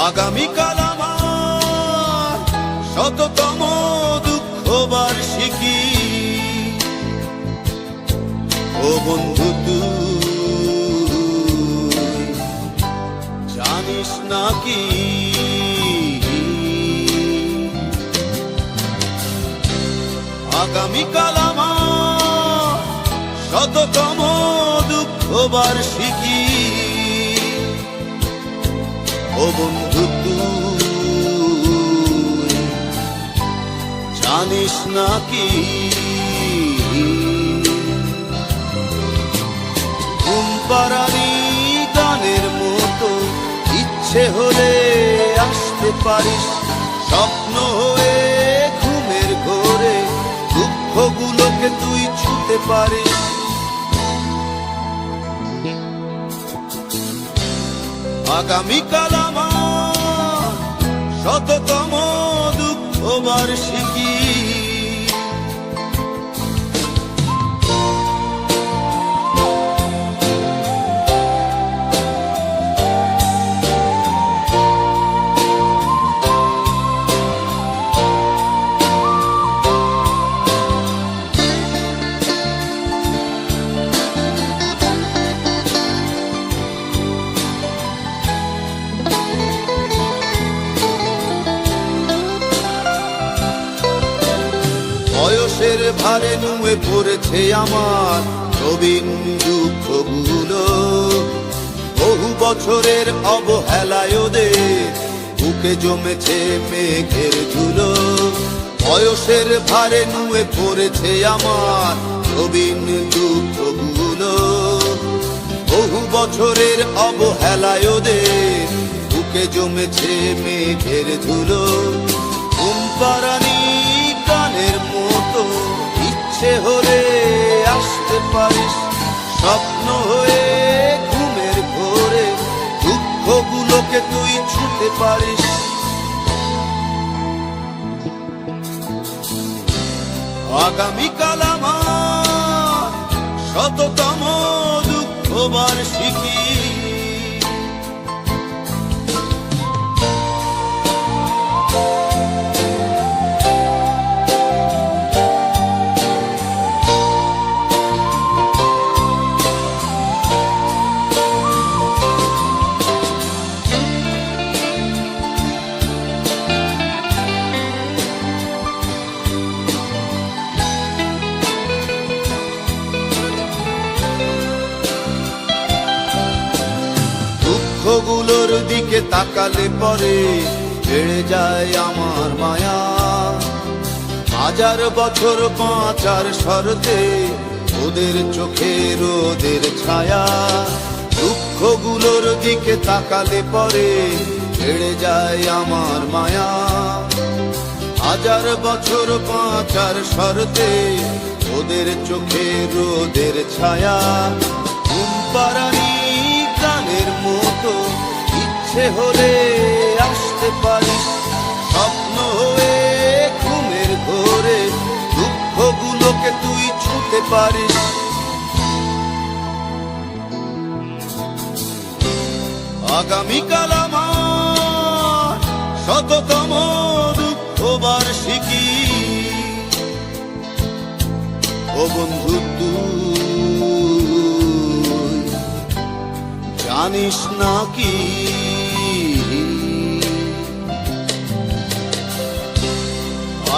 আগামীকাল আমার শততম দুঃখ বার্ষিকী। ও বন্ধু তুই জানিস নাকি আগামীকাল আমার শততম দুঃখ বার্ষিকী। ও বন্ধু তুই জানিস নাকি ঘুমপাড়ানি গানের মতো ইচ্ছে হলে আসতে পারিস, স্বপ্ন হয়ে ঘুমের ঘোরে দুঃখগুলোকে তুই ছুঁতে পারিস। আগামীকাল আমার শততম দুঃখ বার্ষিকী। বয়সের ভারে নুয়ে পড়েছে আমার নবীন দুঃখগুলো, বহু বছরের অবহেলায় ওদের বুকে জমেছে মেঘের ধুলো। বয়সের ভারে নুয়ে পড়েছে আমার নবীন দুঃখগুলো, বহু বছরের অবহেলায় ওদের বুকে জমেছে মেঘের ধুলো। ঘুমপাড়ানি গানের মতো ইচ্ছে হলে আসতে পারিস, স্বপ্ন হয়ে ঘুমের ঘোরে দুঃখগুলোকে তুই ছুঁতে পারিস। আগামীকাল আমার শততম দুঃখ বার্ষিকী। দুঃখগুলোর দিকে তাকালে পরে বেড়ে যায় আমার মায়া, হাজার বছর বাঁচার শর্তে ওদের চোখের ওদের ছায়া। দুঃখগুলোর দিকে তাকালে পরে বেড়ে যায় আমার মায়া, হাজার বছর বাঁচার শর্তে ওদের চোখের ওদের ছায়া। ঘুমপাড়ানি গানের মতো ইচ্ছে হলে আসতে পারিস, স্বপ্ন হয়ে ঘুমের ঘোরে দুঃখগুলোকে তুই ছুঁতে পারিস। আগামীকাল আমার শততম দুঃখ বার্ষিকী। ও বন্ধু তুই জানিস নাকি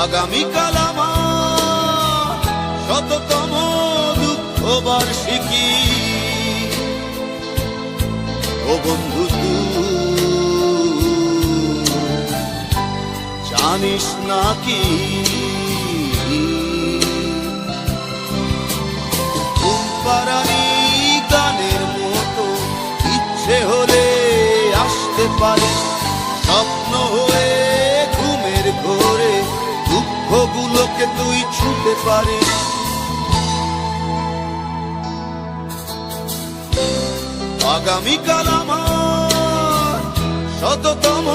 আগামীকাল আমার শততম দুঃখ বার্ষিকী। ও বন্ধু তুই জানিস নাকি ঘুমপাড়ানি গানের মতো ইচ্ছে হলে আসতে পারিস, স্বপ্ন হয়ে ঘুমের ঘোরে দুঃখগুলোকে তুই ছুঁতে পারিস। আগামীকাল আমার শততম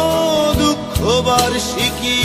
দুঃখ বার্ষিকী।